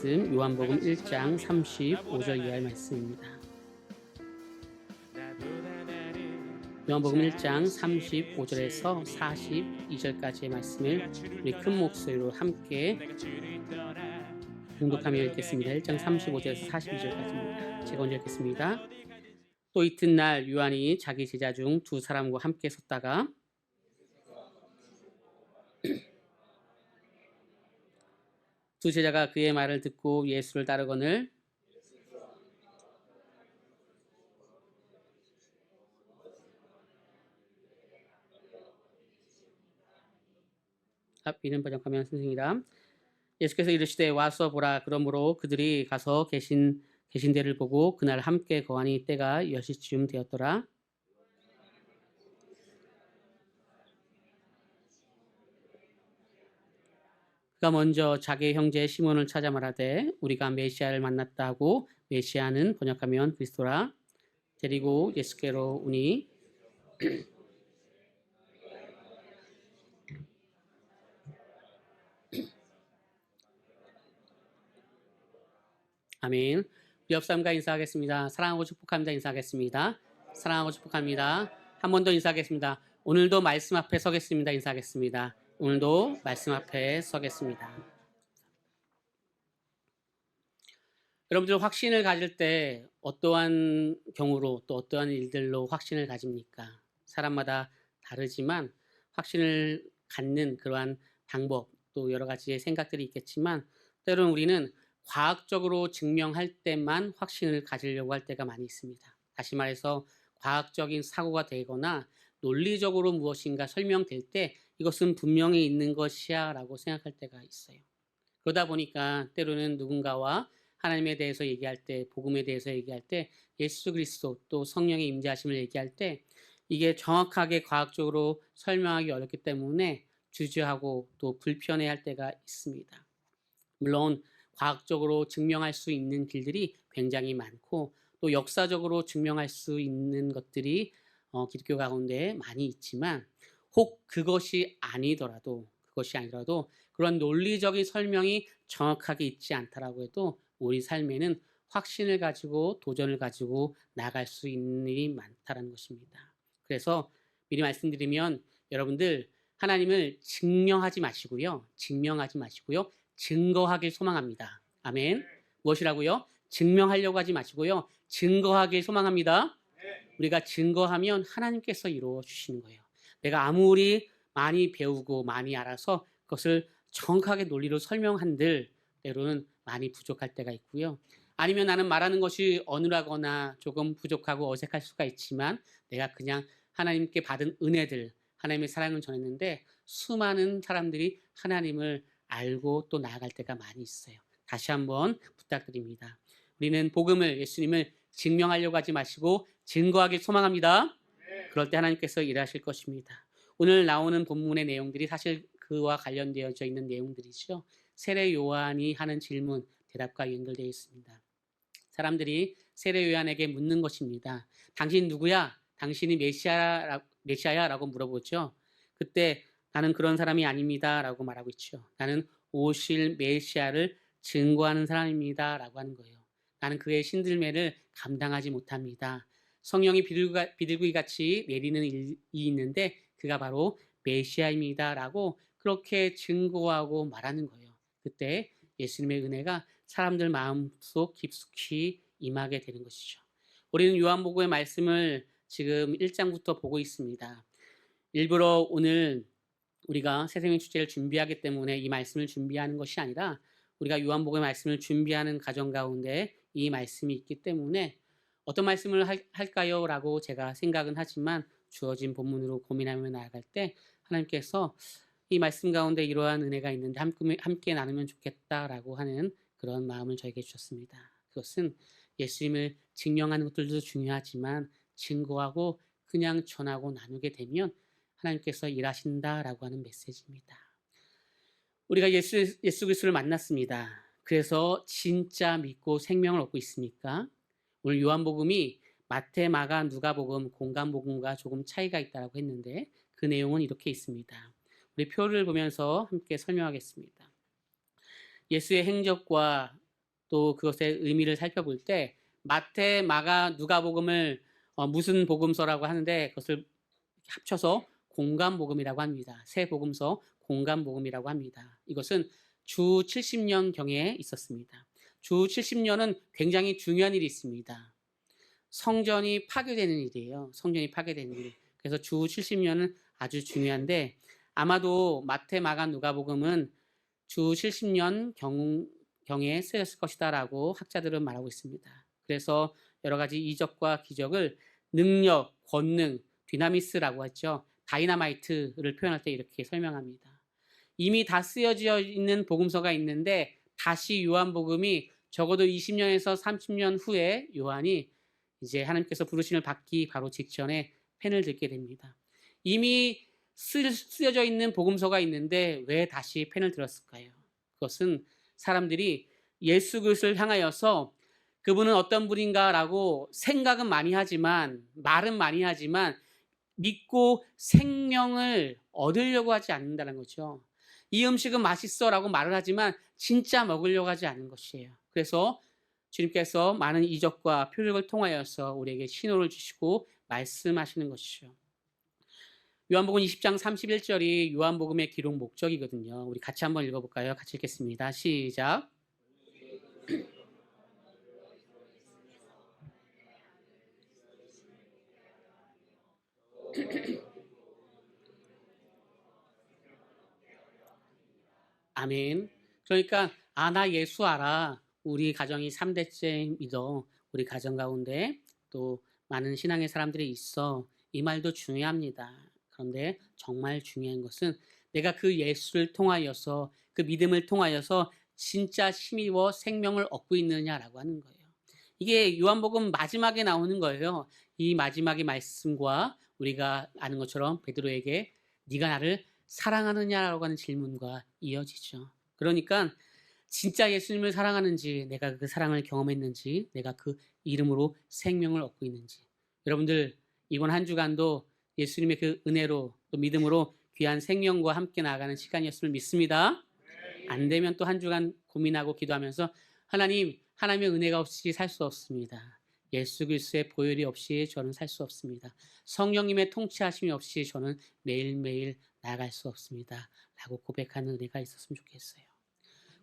말씀 요한복음 1장 35절 이하의 말씀입니다. 요한복음 1장 35절에서 42절까지의 말씀을 우리 큰 목소리로 함께 봉독하며 읽겠습니다. 1장 35절에서 42절까지입니다. 제가 먼저 읽겠습니다. 또 이튿날 요한이 자기 제자 중 두 사람과 함께 섰다가 두 제자가 그의 말을 듣고 예수를 따르거늘 앞이는 번역하면 선생이라 예수께서 이르시되 와서 보라. 그러므로 그들이 가서 계신 데를 보고 그날 함께 거하니 때가 10시쯤 되었더라. 그가 먼저 자기의 형제 시몬을 찾아 말하되 우리가 메시아를 만났다 하고, 메시아는 번역하면 그리스도라, 데리고 예수께로 오니 아멘. 우리 옆 사람과 인사하겠습니다. 사랑하고 축복합니다. 인사하겠습니다. 사랑하고 축복합니다. 한 번 더 인사하겠습니다. 오늘도 말씀 앞에 서겠습니다. 인사하겠습니다. 오늘도 말씀 앞에 서겠습니다. 여러분들 확신을 가질 때 어떠한 경우로 또 어떠한 일들로 확신을 가집니까? 사람마다 다르지만 확신을 갖는 그러한 방법 또 여러 가지의 생각들이 있겠지만 때로는 우리는 과학적으로 증명할 때만 확신을 가지려고 할 때가 많이 있습니다. 다시 말해서 과학적인 사고가 되거나 논리적으로 무엇인가 설명될 때 이것은 분명히 있는 것이야 라고 생각할 때가 있어요. 그러다 보니까 때로는 누군가와 하나님에 대해서 얘기할 때, 복음에 대해서 얘기할 때, 예수 그리스도 또 성령의 임재하심을 얘기할 때 이게 정확하게 과학적으로 설명하기 어렵기 때문에 주저하고 또 불편해할 때가 있습니다. 물론 과학적으로 증명할 수 있는 길들이 굉장히 많고 또 역사적으로 증명할 수 있는 것들이 기독교 가운데 많이 있지만 혹 그것이 아니더라도 그런 논리적인 설명이 정확하게 있지 않다라고 해도 우리 삶에는 확신을 가지고 도전을 가지고 나갈 수 있는 일이 많다는 것입니다. 그래서 미리 말씀드리면 여러분들 하나님을 증명하지 마시고요. 증거하길 소망합니다. 아멘. 무엇이라고요? 증명하려고 하지 마시고요. 증거하길 소망합니다. 우리가 증거하면 하나님께서 이루어 주시는 거예요. 내가 아무리 많이 배우고 많이 알아서 그것을 정확하게 논리로 설명한들 때로는 많이 부족할 때가 있고요. 아니면 나는 말하는 것이 어눌하거나 조금 부족하고 어색할 수가 있지만 내가 그냥 하나님께 받은 은혜들, 하나님의 사랑을 전했는데 수많은 사람들이 하나님을 알고 또 나아갈 때가 많이 있어요. 다시 한번 부탁드립니다. 우리는 복음을, 예수님을 증명하려고 하지 마시고 증거하길 소망합니다. 그럴 때 하나님께서 일하실 것입니다. 오늘 나오는 본문의 내용들이 사실 그와 관련되어져 있는 내용들이죠. 세례 요한이 하는 질문, 대답과 연결되어 있습니다. 사람들이 세례 요한에게 묻는 것입니다. 당신 누구야? 당신이 메시아야? 라고 물어보죠. 그때 나는 그런 사람이 아닙니다 라고 말하고 있죠. 나는 오실 메시아를 증거하는 사람입니다 라고 하는 거예요. 나는 그의 신들매를 감당하지 못합니다. 성령이 비둘기같이 내리는 일이 있는데 그가 바로 메시아입니다 라고 그렇게 증거하고 말하는 거예요. 그때 예수님의 은혜가 사람들 마음속 깊숙이 임하게 되는 것이죠. 우리는 요한복음의 말씀을 지금 1장부터 보고 있습니다. 일부러 오늘 우리가 새생명 축제를 준비하기 때문에 이 말씀을 준비하는 것이 아니라 우리가 요한복음의 말씀을 준비하는 과정 가운데 이 말씀이 있기 때문에 어떤 말씀을 할까요? 라고 제가 생각은 하지만 주어진 본문으로 고민하며 나아갈 때 하나님께서 이 말씀 가운데 이러한 은혜가 있는데 함께 나누면 좋겠다라고 하는 그런 마음을 저에게 주셨습니다. 그것은 예수님을 증명하는 것들도 중요하지만 증거하고 그냥 전하고 나누게 되면 하나님께서 일하신다라고 하는 메시지입니다. 우리가 예수 그리스도를 만났습니다. 그래서 진짜 믿고 생명을 얻고 있습니까? 오늘 요한복음이 마태, 마가, 누가복음, 공간복음과 조금 차이가 있다고 했는데 그 내용은 이렇게 있습니다. 우리 표를 보면서 함께 설명하겠습니다. 예수의 행적과 또 그것의 의미를 살펴볼 때 마태, 마가, 누가복음을 무슨 복음서라고 하는데 그것을 합쳐서 공감복음이라고 합니다. 세 복음서 공감복음이라고 합니다. 이것은 주 70년경에 있었습니다. 주 70년은 굉장히 중요한 일이 있습니다. 성전이 파괴되는 일이에요. 성전이 파괴되는 일. 그래서 주 70년은 아주 중요한데 아마도 마태, 마가, 누가복음은 주 70년 경에 쓰였을 것이다라고 학자들은 말하고 있습니다. 그래서 여러 가지 이적과 기적을 능력, 권능, 디나미스라고 하죠. 다이나마이트를 표현할 때 이렇게 설명합니다. 이미 다 쓰여져 있는 복음서가 있는데 다시 요한복음이 적어도 20년에서 30년 후에 요한이 이제 하나님께서 부르심을 받기 바로 직전에 펜을 들게 됩니다. 이미 쓰여져 있는 복음서가 있는데 왜 다시 펜을 들었을까요? 그것은 사람들이 예수 그리스도를 향하여서 그분은 어떤 분인가라고 생각은 많이 하지만 말은 많이 하지만 믿고 생명을 얻으려고 하지 않는다는 거죠. 이 음식은 맛있어라고 말을 하지만 진짜 먹으려고 하지 않는 것이에요. 그래서 주님께서 많은 이적과 표적을 통하여서 우리에게 신호를 주시고 말씀하시는 것이죠. 요한복음 20장 31절이 요한복음의 기록 목적이거든요. 우리 같이 한번 읽어볼까요? 같이 읽겠습니다. 시작. 아멘. 그러니까 나 예수 알아. 우리 가정이 3대째 믿어. 우리 가정 가운데 또 많은 신앙의 사람들이 있어. 이 말도 중요합니다. 그런데 정말 중요한 것은 내가 그 예수를 통하여서 그 믿음을 통하여서 진짜 힘입어 생명을 얻고 있느냐라고 하는 거예요. 이게 요한복음 마지막에 나오는 거예요. 이 마지막의 말씀과 우리가 아는 것처럼 베드로에게 네가 나를 사랑하느냐라고 하는 질문과 이어지죠. 그러니까 진짜 예수님을 사랑하는지, 내가 그 사랑을 경험했는지, 내가 그 이름으로 생명을 얻고 있는지. 여러분들 이번 한 주간도 예수님의 그 은혜로 또 믿음으로 귀한 생명과 함께 나아가는 시간이었음을 믿습니다. 안 되면 또 한 주간 고민하고 기도하면서 하나님의 은혜가 없이 살 수 없습니다. 예수 그리스도의 보혈이 없이 저는 살 수 없습니다. 성령님의 통치하심이 없이 저는 매일매일 나아갈 수 없습니다. 라고 고백하는 은혜가 있었으면 좋겠어요.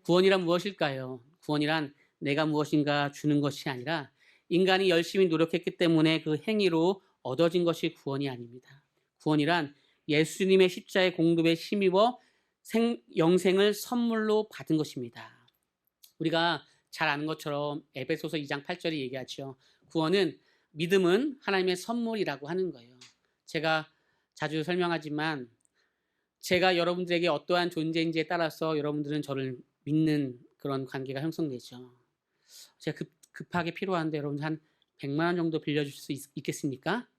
구원이란 무엇일까요? 구원이란 내가 무엇인가 주는 것이 아니라 인간이 열심히 노력했기 때문에 그 행위로 얻어진 것이 구원이 아닙니다. 구원이란 예수님의 십자의 공급에 힘입어 영생을 선물로 받은 것입니다. 우리가 잘 아는 것처럼 에베소서 2장 8절이 얘기하죠. 구원은 믿음은 하나님의 선물이라고 하는 거예요. 제가 자주 설명하지만 제가 여러분들에게 어떠한 존재인지에 따라서 여러분들은 저를 믿는 그런 관계가 형성되죠. 제가 급하게 필요한데 여러분 한 100만 원 정도 빌려줄 수 있겠습니까?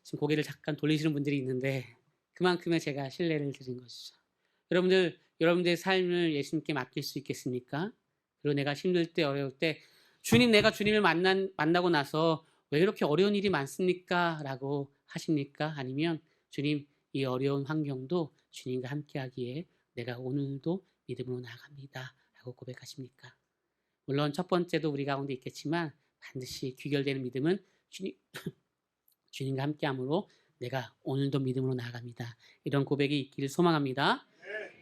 지금 고개를 잠깐 돌리시는 분들이 있는데 그만큼의 제가 신뢰를 드린 것이죠. 여러분들의 삶을 예수님께 맡길 수 있겠습니까? 그리고 내가 힘들 때 어려울 때 주님 내가 주님을 만나고 나서 왜 이렇게 어려운 일이 많습니까? 라고 하십니까? 아니면 주님 이 어려운 환경도 주님과 함께하기에 내가 오늘도 믿음으로 나아갑니다. 라고 고백하십니까? 물론 첫 번째도 우리 가운데 있겠지만 반드시 귀결되는 믿음은 주님과 함께함으로 내가 오늘도 믿음으로 나아갑니다. 이런 고백이 있기를 소망합니다.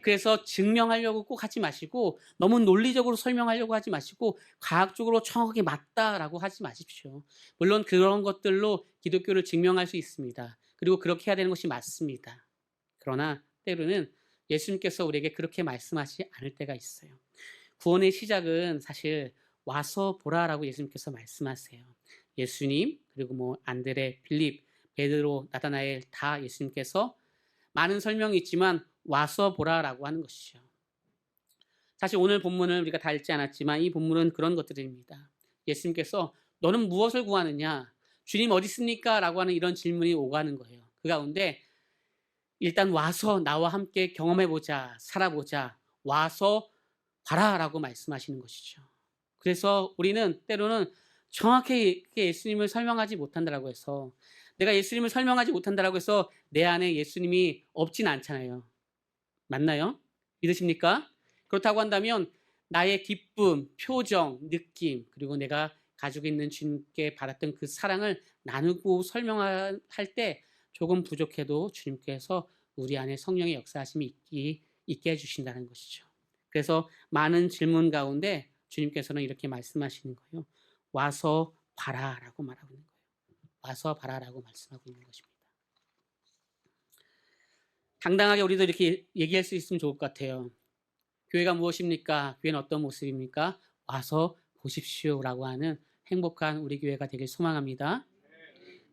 그래서 증명하려고 꼭 하지 마시고 너무 논리적으로 설명하려고 하지 마시고 과학적으로 정확하게 맞다라고 하지 마십시오. 물론 그런 것들로 기독교를 증명할 수 있습니다. 그리고 그렇게 해야 되는 것이 맞습니다. 그러나 때로는 예수님께서 우리에게 그렇게 말씀하시지 않을 때가 있어요. 구원의 시작은 사실 와서 보라라고 예수님께서 말씀하세요. 예수님 그리고 안드레, 빌립, 베드로, 나다나엘 다 예수님께서 많은 설명이 있지만 와서 보라라고 하는 것이죠. 사실 오늘 본문을 우리가 다 읽지 않았지만 이 본문은 그런 것들입니다. 예수님께서 너는 무엇을 구하느냐? 주님 어디 있습니까? 라고 하는 이런 질문이 오가는 거예요. 그 가운데 일단 와서 나와 함께 경험해보자, 살아보자, 와서 봐라라고 말씀하시는 것이죠. 그래서 우리는 때로는 정확히 예수님을 설명하지 못한다라고 해서 내가 예수님을 설명하지 못한다라고 해서 내 안에 예수님이 없진 않잖아요. 맞나요? 믿으십니까? 그렇다고 한다면 나의 기쁨, 표정, 느낌, 그리고 내가 가지고 있는 주님께 받았던 그 사랑을 나누고 설명할 때 조금 부족해도 주님께서 우리 안에 성령의 역사하심이 있게 해주신다는 것이죠. 그래서 많은 질문 가운데 주님께서는 이렇게 말씀하시는 거예요. 와서 봐라라고 말하고 있는 거예요. 와서 봐라라고 말씀하고 있는 것입니다. 당당하게 우리도 이렇게 얘기할 수 있으면 좋을 것 같아요. 교회가 무엇입니까? 교회는 어떤 모습입니까? 와서 보십시오라고 하는 행복한 우리 교회가 되길 소망합니다.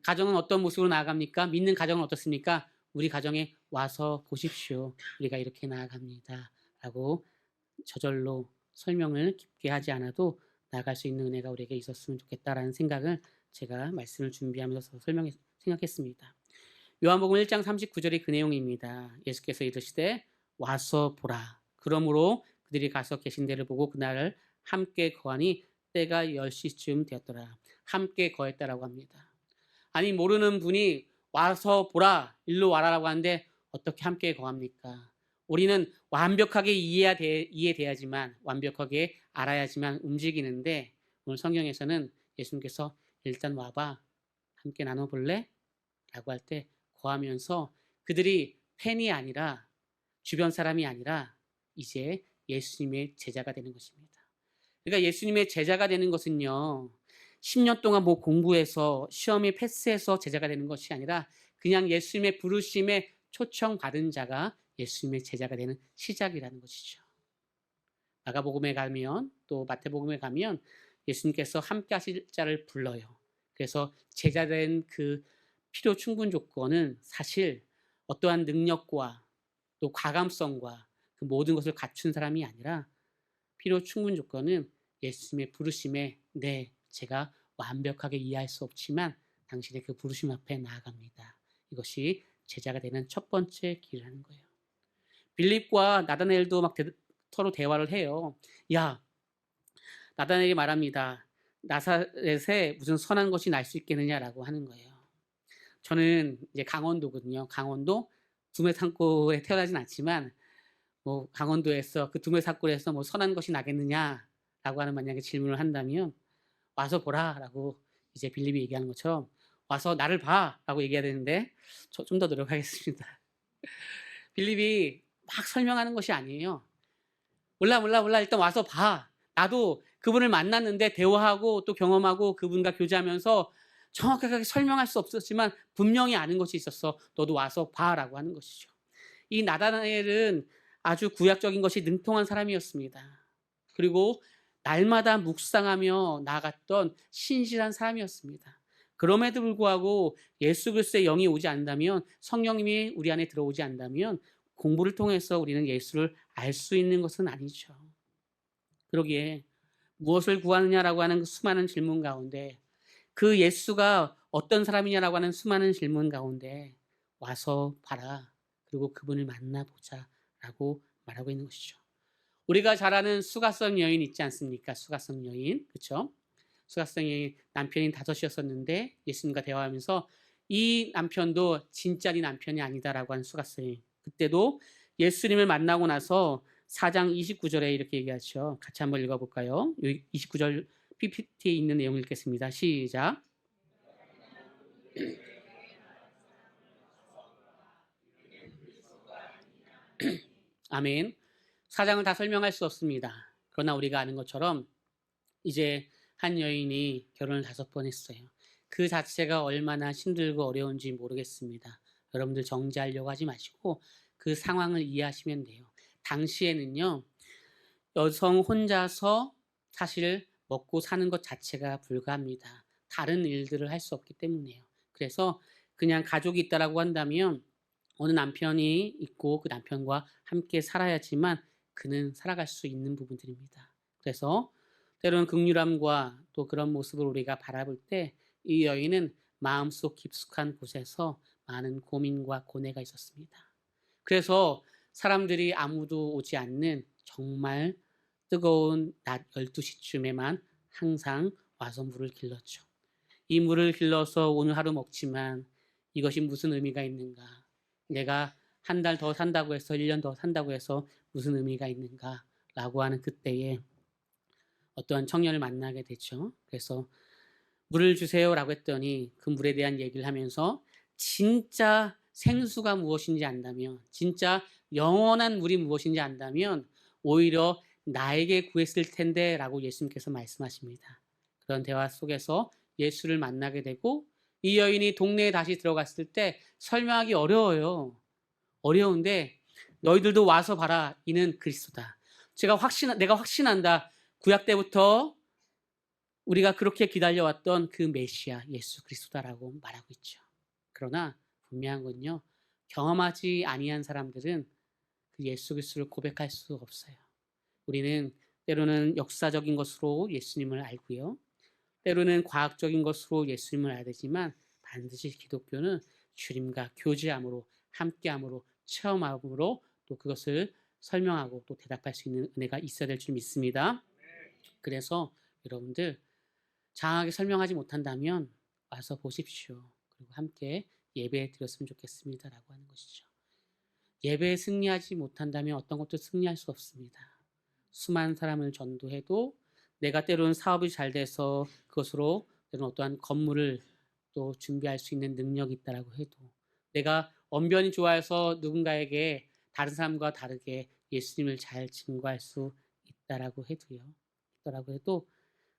가정은 어떤 모습으로 나아갑니까? 믿는 가정은 어떻습니까? 우리 가정에 와서 보십시오. 우리가 이렇게 나아갑니다. 라고 저절로 설명을 깊게 하지 않아도 나아갈 수 있는 은혜가 우리에게 있었으면 좋겠다라는 생각을 제가 말씀을 준비하면서 생각했습니다. 요한복음 1장 39절의 그 내용입니다. 예수께서 이르시되 와서 보라. 그러므로 그들이 가서 계신 데를 보고 그날을 함께 거하니 때가 10시쯤 되었더라. 함께 거했다라고 합니다. 아니 모르는 분이 와서 보라, 일로 와라라고 하는데 어떻게 함께 거합니까? 우리는 완벽하게 이해돼야지만, 완벽하게 알아야지만 움직이는데 오늘 성경에서는 예수님께서 일단 와봐, 함께 나눠볼래? 라고 할 때 거하면서 그들이 팬이 아니라, 주변 사람이 아니라 이제 예수님의 제자가 되는 것입니다. 그러니까 예수님의 제자가 되는 것은요, 10년 동안 뭐 공부해서 시험에 패스해서 제자가 되는 것이 아니라 그냥 예수님의 부르심에 초청받은 자가 예수님의 제자가 되는 시작이라는 것이죠. 마가복음에 가면 또 마태복음에 가면 예수님께서 함께 하실 자를 불러요. 그래서 제자된 그 필요 충분 조건은 사실 어떠한 능력과 또 과감성과 그 모든 것을 갖춘 사람이 아니라 필요 충분 조건은 예수님의 부르심에 제가 완벽하게 이해할 수 없지만 당신의 그 부르심 앞에 나아갑니다. 이것이 제자가 되는 첫 번째 길이라는 거예요. 빌립과 나다나엘도 막 서로 대화를 해요. 야, 나다나엘이 말합니다. 나사렛에 무슨 선한 것이 날 수 있겠느냐라고 하는 거예요. 저는 이제 강원도거든요. 강원도 두메산골에 태어나진 않지만 뭐 강원도에서 그 두메산골에서 뭐 선한 것이 나겠느냐라고 하는 만약에 질문을 한다면 와서 보라라고 이제 빌립이 얘기하는 것처럼 와서 나를 봐라고 얘기해야 되는데 저 좀 더 노력하겠습니다. 빌립이 막 설명하는 것이 아니에요. 몰라 일단 와서 봐. 나도 그분을 만났는데 대화하고 또 경험하고 그분과 교제하면서 정확하게 설명할 수 없었지만 분명히 아는 것이 있었어. 너도 와서 봐라고 하는 것이죠. 이 나다나엘은 아주 구약적인 것이 능통한 사람이었습니다. 그리고 날마다 묵상하며 나아갔던 신실한 사람이었습니다. 그럼에도 불구하고 예수 그리스도의 영이 오지 않는다면, 성령님이 우리 안에 들어오지 않는다면 공부를 통해서 우리는 예수를 알 수 있는 것은 아니죠. 그러기에 무엇을 구하느냐라고 하는 그 수많은 질문 가운데, 그 예수가 어떤 사람이냐라고 하는 수많은 질문 가운데 와서 봐라, 그리고 그분을 만나보자 라고 말하고 있는 것이죠. 우리가 잘 아는 수가성 여인 있지 않습니까? 수가성 여인, 그렇죠? 수가성 여인 남편이 5이었었는데 예수님과 대화하면서 이 남편도 진짜 네 남편이 아니다라고 하는 수가성 여인. 그때도 예수님을 만나고 나서 4장 29절에 이렇게 얘기하죠. 같이 한번 읽어볼까요? 29절 PPT에 있는 내용 읽겠습니다. 시작. 아멘. 4장을 다 설명할 수 없습니다. 그러나 우리가 아는 것처럼 이제 한 여인이 결혼을 5번 했어요. 그 자체가 얼마나 힘들고 어려운지 모르겠습니다. 여러분들 정지하려고 하지 마시고 그 상황을 이해하시면 돼요. 당시에는요, 여성 혼자서 사실 먹고 사는 것 자체가 불가합니다. 다른 일들을 할 수 없기 때문에요. 그래서 그냥 가족이 있다라고 한다면 어느 남편이 있고 그 남편과 함께 살아야지만 그는 살아갈 수 있는 부분들입니다. 그래서 때로는 극률함과 또 그런 모습을 우리가 바라볼 때 이 여인은 마음속 깊숙한 곳에서 많은 고민과 고뇌가 있었습니다. 그래서 사람들이 아무도 오지 않는 정말 뜨거운 낮 12시쯤에만 항상 와서 물을 길렀죠. 이 물을 길러서 오늘 하루 먹지만 이것이 무슨 의미가 있는가? 내가 한 달 더 산다고 해서 1년 더 산다고 해서 무슨 의미가 있는가? 라고 하는 그때에 어떤 청년을 만나게 됐죠. 그래서 물을 주세요라고 했더니 그 물에 대한 얘기를 하면서 진짜 생수가 무엇인지 안다면, 진짜 영원한 물이 무엇인지 안다면 오히려 나에게 구했을 텐데라고 예수님께서 말씀하십니다. 그런 대화 속에서 예수를 만나게 되고 이 여인이 동네에 다시 들어갔을 때 설명하기 어려워요. 어려운데 너희들도 와서 봐라. 이는 그리스도다. 내가 확신한다. 구약 때부터 우리가 그렇게 기다려왔던 그 메시아 예수 그리스도다라고 말하고 있죠. 그러나 분명한 건요. 경험하지 아니한 사람들은 그 예수 그리스도를 고백할 수 없어요. 우리는 때로는 역사적인 것으로 예수님을 알고요. 때로는 과학적인 것으로 예수님을 알야 되지만 반드시 기독교는 주님과 교제함으로 함께함으로 체험함으로 또 그것을 설명하고 또 대답할 수 있는 은혜가 있어야 될 줄 믿습니다. 그래서 여러분들 장하게 설명하지 못한다면 와서 보십시오. 그리고 함께 예배 드렸으면 좋겠습니다라고 하는 것이죠. 예배에 승리하지 못한다면 어떤 것도 승리할 수 없습니다. 수많은 사람을 전도해도 내가 때로는 사업이 잘 돼서 그것으로 때로는 어떠한 건물을 또 준비할 수 있는 능력이 있다라고 해도 내가 언변이 좋아해서 누군가에게 다른 사람과 다르게 예수님을 잘 증거할 수 있다라고 해도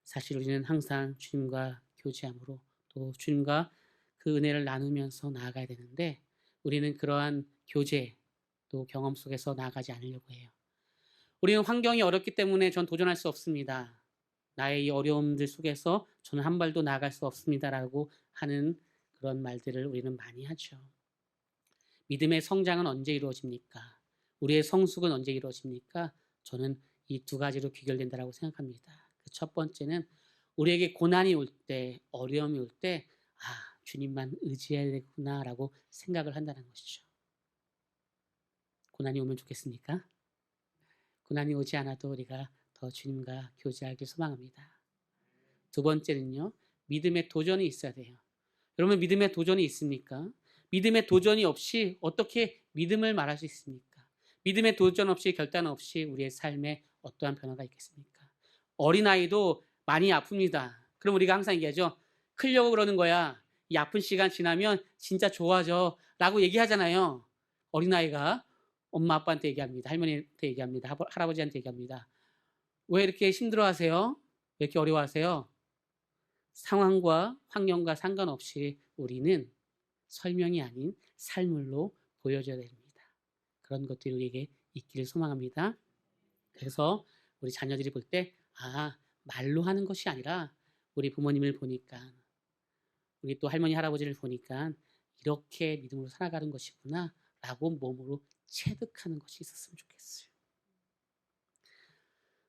사실 우리는 항상 주님과 교제함으로 또 주님과 그 은혜를 나누면서 나아가야 되는데 우리는 그러한 교제 또 경험 속에서 나아가지 않으려고 해요. 우리는 환경이 어렵기 때문에 전 도전할 수 없습니다. 나의 이 어려움들 속에서 저는 한 발도 나아갈 수 없습니다라고 하는 그런 말들을 우리는 많이 하죠. 믿음의 성장은 언제 이루어집니까? 우리의 성숙은 언제 이루어집니까? 저는 이 두 가지로 귀결된다라고 생각합니다. 그 첫 번째는 우리에게 고난이 올 때, 어려움이 올 때, 주님만 의지해야 되구나라고 생각을 한다는 것이죠. 고난이 오면 좋겠습니까? 고난이 오지 않아도 우리가 더 주님과 교제하길 소망합니다. 두 번째는요, 믿음의 도전이 있어야 돼요. 여러분, 믿음의 도전이 있습니까? 믿음의 도전이 없이 어떻게 믿음을 말할 수 있습니까? 믿음의 도전 없이 결단 없이 우리의 삶에 어떠한 변화가 있겠습니까? 어린아이도 많이 아픕니다. 그럼 우리가 항상 얘기하죠. 크려고 그러는 거야. 이 아픈 시간 지나면 진짜 좋아져. 라고 얘기하잖아요. 어린아이가 엄마 아빠한테 얘기합니다. 할머니한테 얘기합니다. 할아버지한테 얘기합니다. 왜 이렇게 힘들어하세요? 왜 이렇게 어려워하세요? 상황과 환경과 상관없이 우리는 설명이 아닌 삶으로 보여줘야 됩니다. 그런 것들이 우리에게 있기를 소망합니다. 그래서 우리 자녀들이 볼 때 말로 하는 것이 아니라 우리 부모님을 보니까 우리 또 할머니 할아버지를 보니까 이렇게 믿음으로 살아가는 것이구나 라고 몸으로 체득하는 것이 있었으면 좋겠어요.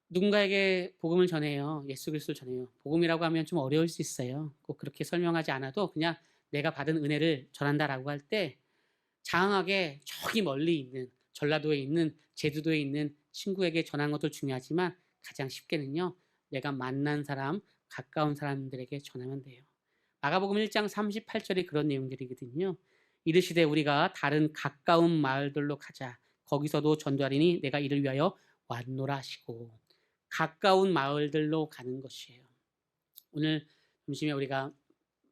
누군가에게 복음을 전해요. 예수 그리스도를 전해요. 복음이라고 하면 좀 어려울 수 있어요. 꼭 그렇게 설명하지 않아도 그냥 내가 받은 은혜를 전한다라고 할 때 장하게 저기 멀리 있는 전라도에 있는 제주도에 있는 친구에게 전하는 것도 중요하지만 가장 쉽게는요. 내가 만난 사람, 가까운 사람들에게 전하면 돼요. 마가복음 1장 38절에 그런 내용들이거든요. 이르시되 우리가 다른 가까운 마을들로 가자. 거기서도 전도하리니 내가 이를 위하여 왔노라 하시고 가까운 마을들로 가는 것이에요. 오늘 점심에 우리가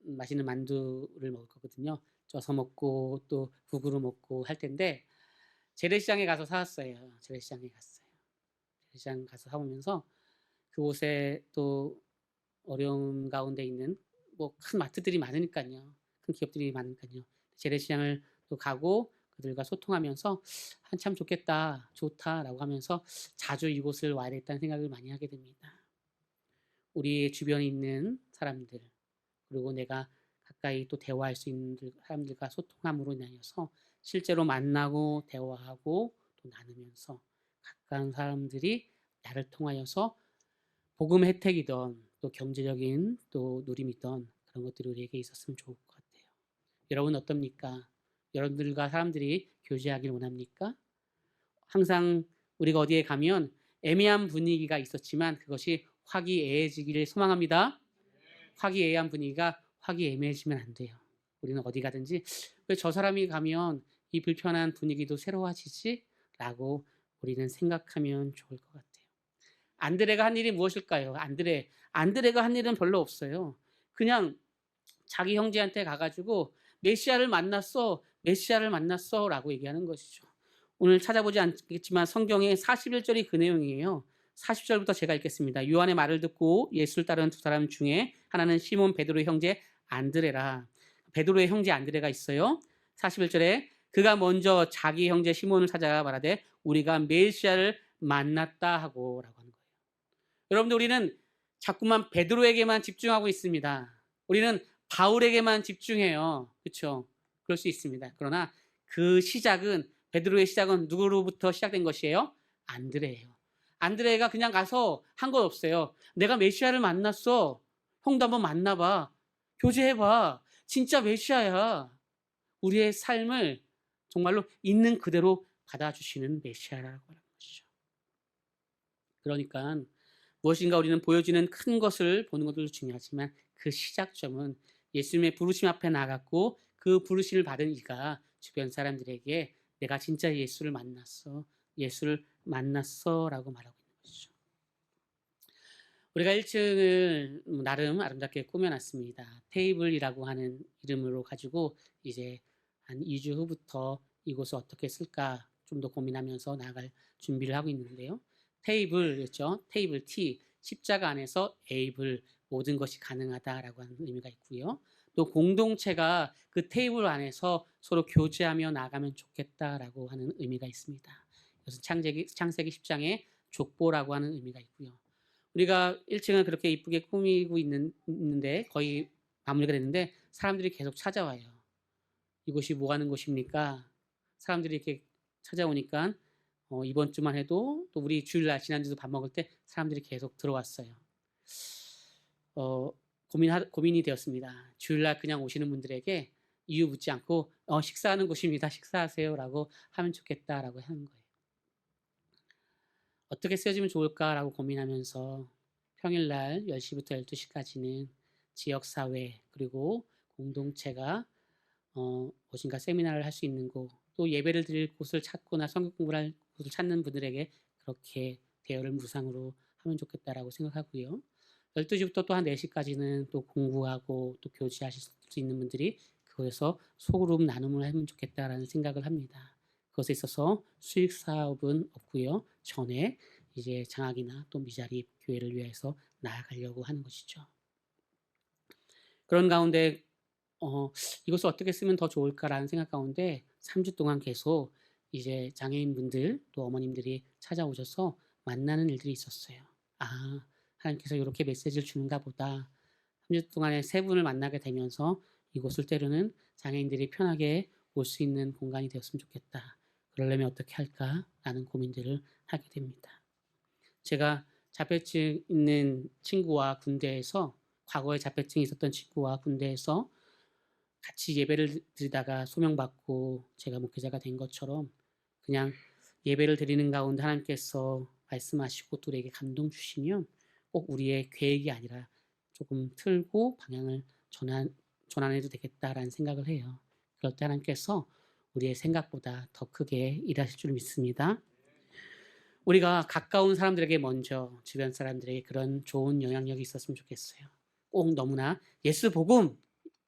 맛있는 만두를 먹을 거거든요. 쪄서 먹고 또 국으로 먹고 할 텐데 재래시장에 가서 사왔어요. 재래시장 가서 사오면서 그곳에 또 어려움 가운데 있는 뭐 큰 마트들이 많으니까요. 큰 기업들이 많으니까요. 재래시장을 또 가고 그들과 소통하면서 한참 좋다라고 하면서 자주 이곳을 와야 겠다는 생각을 많이 하게 됩니다. 우리 주변에 있는 사람들 그리고 내가 가까이 또 대화할 수 있는 사람들과 소통함으로 인하여서 실제로 만나고 대화하고 또 나누면서 가까운 사람들이 나를 통하여서 복음 혜택이던 또 경제적인 또 누림이던 그런 것들이 우리에게 있었으면 좋을 것 같아요. 여러분 어떻습니까? 여러분들과 사람들이 교제하길 원합니까? 항상 우리가 어디에 가면 애매한 분위기가 있었지만 그것이 화기애애해지기를 소망합니다. 화기애애한 분위기가 화기애매해지면 안 돼요. 우리는 어디 가든지 왜 저 사람이 가면 이 불편한 분위기도 새로워지지? 라고 우리는 생각하면 좋을 것 같아요. 안드레가 한 일이 무엇일까요? 안드레가 한 일은 별로 없어요. 그냥 자기 형제한테 가가지고 메시아를 만났어라고 얘기하는 것이죠. 오늘 찾아보지 않겠지만 성경의 41절이 그 내용이에요. 40절부터 제가 읽겠습니다. 요한의 말을 듣고 예수를 따르는 두 사람 중에 하나는 시몬 베드로의 형제 안드레라. 베드로의 형제 안드레가 있어요. 41절에 그가 먼저 자기 형제 시몬을 찾아가 말하되 우리가 메시아를 만났다 하고 라고 하는 거예요. 여러분들, 우리는 자꾸만 베드로에게만 집중하고 있습니다. 우리는 바울에게만 집중해요. 그렇죠? 그럴 수 있습니다. 그러나 베드로의 시작은 누구로부터 시작된 것이에요? 안드레예요. 안드레가 그냥 가서 한 것 없어요. 내가 메시아를 만났어. 형도 한번 만나봐. 교제해봐. 진짜 메시아야. 우리의 삶을 정말로 있는 그대로 받아주시는 메시아라고 하는 것이죠. 그러니까 무엇인가 우리는 보여지는 큰 것을 보는 것도 중요하지만 그 시작점은 예수님의 부르심 앞에 나갔고 그 부르심을 받은 이가 주변 사람들에게 내가 진짜 예수를 만났어 라고 말하고 있는 것이죠. 우리가 1층을 나름 아름답게 꾸며놨습니다. 테이블이라고 하는 이름으로 가지고 이제 한 2주 후부터 이곳을 어떻게 쓸까 좀 더 고민하면서 나아갈 준비를 하고 있는데요. 테이블이었죠. 테이블 T, 십자가 안에서 에이블, 모든 것이 가능하다라고 하는 의미가 있고요. 또 공동체가 그 테이블 안에서 서로 교제하며 나가면 좋겠다라고 하는 의미가 있습니다. 이것은 창세기 10장의 족보라고 하는 의미가 있고요. 우리가 1층은 그렇게 이쁘게 꾸미고 있는데 거의 마무리가 됐는데 사람들이 계속 찾아와요. 이곳이 뭐 하는 곳입니까? 사람들이 이렇게 찾아오니까 이번 주만 해도 또 우리 주일날 지난주도 밥 먹을 때 사람들이 계속 들어왔어요. 고민이 되었습니다. 주일날 그냥 오시는 분들에게 이유 묻지 않고 식사하는 곳입니다. 식사하세요라고 하면 좋겠다라고 하는 거예요. 어떻게 쓰여지면 좋을까라고 고민하면서 평일날 10시부터 12시까지는 지역사회 그리고 공동체가 무엇인가 세미나를 할 수 있는 곳, 또 예배를 드릴 곳을 찾거나 성경 공부를 할 곳을 찾는 분들에게 그렇게 대여를 무상으로 하면 좋겠다라고 생각하고요. 12시부터 또 한 4시까지는 또 공부하고 또 교제하실 수 있는 분들이 그곳에서 소그룹 나눔을 하면 좋겠다라는 생각을 합니다. 그것에 있어서 수익 사업은 없고요. 전에 이제 장학이나 또 미자립 교회를 위해서 나아가려고 하는 것이죠. 그런 가운데 이것을 어떻게 쓰면 더 좋을까라는 생각 가운데 3주 동안 계속 이제 장애인분들 또 어머님들이 찾아오셔서 만나는 일들이 있었어요. 아, 하나님께서 이렇게 메시지를 주는가 보다. 3주 동안에 3분을 만나게 되면서 이곳을 때로는 장애인들이 편하게 올 수 있는 공간이 되었으면 좋겠다. 그러려면 어떻게 할까라는 고민들을 하게 됩니다. 제가 자폐증 있는 친구와 군대에서 과거에 자폐증이 있었던 친구와 군대에서 같이 예배를 드리다가 소명받고 제가 목회자가 된 것처럼 그냥 예배를 드리는 가운데 하나님께서 말씀하시고 또 우리에게 감동 주시면 꼭 우리의 계획이 아니라 조금 틀고 방향을 전환해도 되겠다라는 생각을 해요. 그럴 때 하나님께서 우리의 생각보다 더 크게 일하실 줄 믿습니다. 우리가 가까운 사람들에게 먼저 주변 사람들에게 그런 좋은 영향력이 있었으면 좋겠어요. 꼭 너무나 예수 복음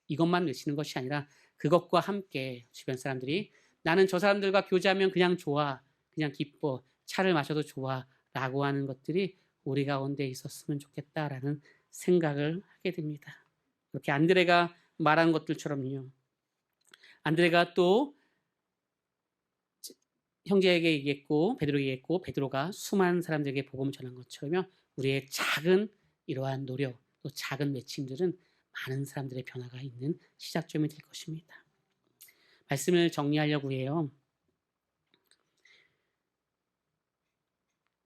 이것만 외치는 것이 아니라 그것과 함께 주변 사람들이 나는 저 사람들과 교제하면 그냥 좋아, 그냥 기뻐, 차를 마셔도 좋아 라고 하는 것들이 우리 가운데 있었으면 좋겠다라는 생각을 하게 됩니다. 이렇게 안드레가 말한 것들처럼요. 안드레가 또 형제에게 얘기했고 베드로에게 얘기했고 베드로가 수많은 사람들에게 복음을 전한 것처럼 우리의 작은 이러한 노력 또 작은 외침들은 많은 사람들의 변화가 있는 시작점이 될 것입니다. 말씀을 정리하려고 해요.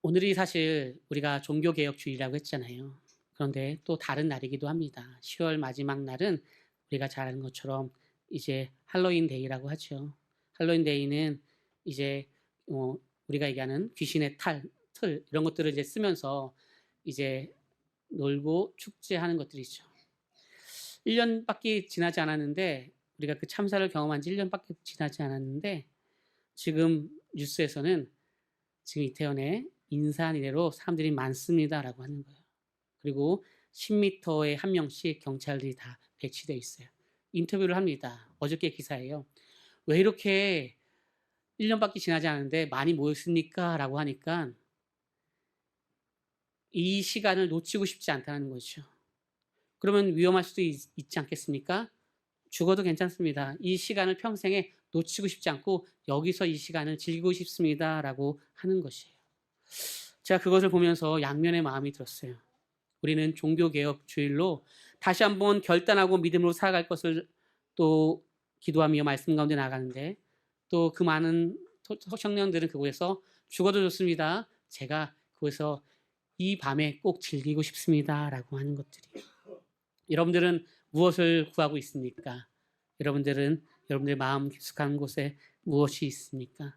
오늘이 사실 우리가 종교개혁주의라고 했잖아요. 그런데 또 다른 날이기도 합니다. 10월 마지막 날은 우리가 잘 아는 것처럼 이제 할로윈 데이라고 하죠. 할로윈 데이는 이제 우리가 얘기하는 귀신의 틀 이런 것들을 이제 쓰면서 이제 놀고 축제하는 것들이죠. 1년밖에 지나지 않았는데 우리가 그 참사를 경험한 지 1년밖에 지나지 않았는데 지금 뉴스에서는 지금 이태원에 인사한 이래로 사람들이 많습니다라고 하는 거예요. 그리고 10m에 한 명씩 경찰들이 다 배치되어 있어요. 인터뷰를 합니다. 어저께 기사예요. 왜 이렇게 1년밖에 지나지 않은데 많이 모였습니까? 라고 하니까 이 시간을 놓치고 싶지 않다는 거죠. 그러면 위험할 수도 있지 않겠습니까? 죽어도 괜찮습니다. 이 시간을 평생에 놓치고 싶지 않고 여기서 이 시간을 즐기고 싶습니다. 라고 하는 것이에요. 제가 그것을 보면서 양면의 마음이 들었어요. 우리는 종교개혁 주일로 다시 한번 결단하고 믿음으로 살아갈 것을 또 기도하며 말씀 가운데 나가는데 또 그 많은 청년들은 그곳에서 죽어도 좋습니다. 제가 그곳에서 이 밤에 꼭 즐기고 싶습니다. 라고 하는 것들이에요. 여러분들은 무엇을 구하고 있습니까? 여러분들은 여러분들의 마음 깊숙한 곳에 무엇이 있습니까?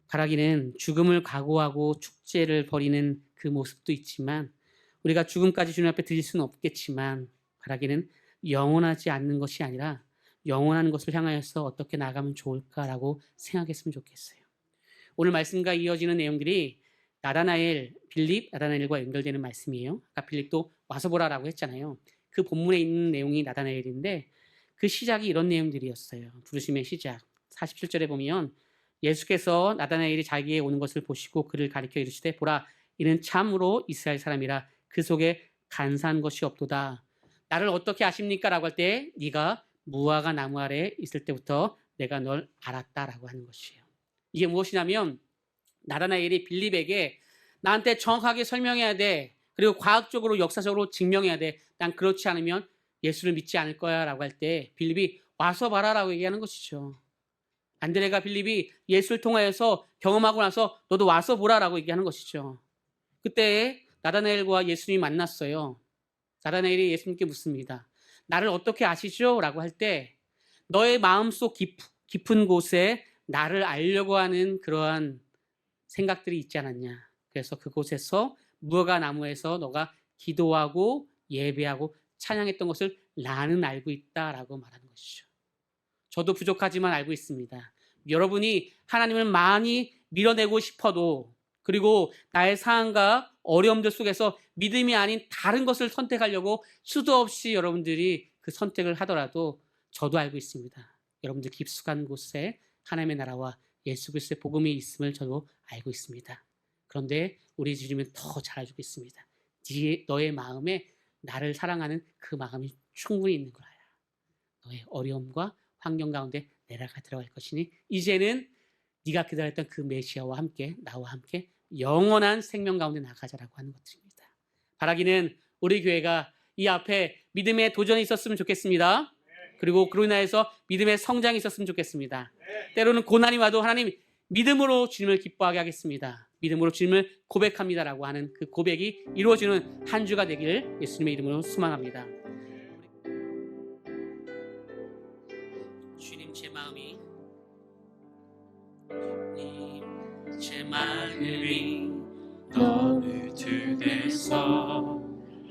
바라기는 죽음을 각오하고 축제를 벌이는 그 모습도 있지만 우리가 죽음까지 주님 앞에 드릴 수는 없겠지만 바라기는 영원하지 않는 것이 아니라 영원한 것을 향하여서 어떻게 나가면 좋을까라고 생각했으면 좋겠어요. 오늘 말씀과 이어지는 내용들이 나다나엘, 빌립, 나다나엘과 연결되는 말씀이에요. 아까 빌립도 와서 보라라고 했잖아요. 그 본문에 있는 내용이 나다나엘인데 그 시작이 이런 내용들이었어요. 부르심의 시작 47절에 보면 예수께서 나다나엘이 자기에게 오는 것을 보시고 그를 가리켜 이르시되 보라 이는 참으로 이스라엘 사람이라 그 속에 간사한 것이 없도다. 나를 어떻게 아십니까? 라고 할 때 네가 무화과 나무 아래 있을 때부터 내가 널 알았다라고 하는 것이에요. 이게 무엇이냐면 나다나엘이 빌립에게 나한테 정확하게 설명해야 돼. 그리고 과학적으로 역사적으로 증명해야 돼. 난 그렇지 않으면 예수를 믿지 않을 거야 라고 할 때 빌립이 와서 봐라라고 얘기하는 것이죠. 안드레가 빌립이 예수를 통하여서 경험하고 나서 너도 와서 보라라고 얘기하는 것이죠. 그때 나다나엘과 예수님이 만났어요. 나다나엘이 예수님께 묻습니다. 나를 어떻게 아시죠? 라고 할 때 너의 마음속 깊은 곳에 나를 알려고 하는 그러한 생각들이 있지 않았냐. 그래서 그곳에서 무화과 나무에서 너가 기도하고 예배하고 찬양했던 것을 나는 알고 있다라고 말하는 것이죠. 저도 부족하지만 알고 있습니다. 여러분이 하나님을 많이 밀어내고 싶어도 그리고 나의 상황과 어려움들 속에서 믿음이 아닌 다른 것을 선택하려고 수도 없이 여러분들이 그 선택을 하더라도 저도 알고 있습니다. 여러분들 깊숙한 곳에 하나님의 나라와 예수 그리스도의 복음이 있음을 저도 알고 있습니다. 그런데 우리 주님은 더 잘 알고 있습니다. 너의 마음에 나를 사랑하는 그 마음이 충분히 있는 거야. 너의 어려움과 환경 가운데 내가 들어갈 것이니 이제는 네가 기다렸던 그 메시아와 함께 나와 함께 영원한 생명 가운데 나가자라고 하는 것들입니다. 바라기는 우리 교회가 이 앞에 믿음의 도전이 있었으면 좋겠습니다. 그리고 그로 인하여서 믿음의 성장이 있었으면 좋겠습니다. 때로는 고난이 와도 하나님 믿음으로 주님을 기뻐하게 하겠습니다. 믿음으로 주님을 고백합니다라고 하는 그 고백이 이루어지는 한 주가 되길 예수님의 이름으로 소망합니다. 주님 제 마음이 너를 뜻에서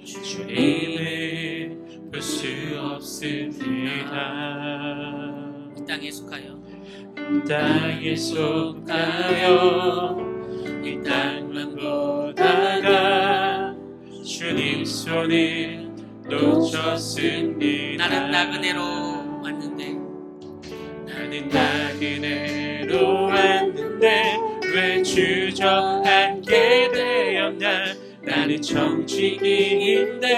주님을 볼 수 없습니다. 이 땅에 속하여 땅에 속하여 이 땅만 보다가 주님 손을 놓쳤습니다. 나는 나그네로 왔는데 나는 나그네로 왔는데 왜 주저앉게 되었나. 나는 정직인인데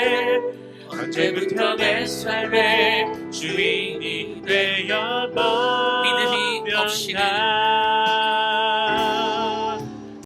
언제부터 내 삶의 주인이 되어버렸나. 믿음이 없이는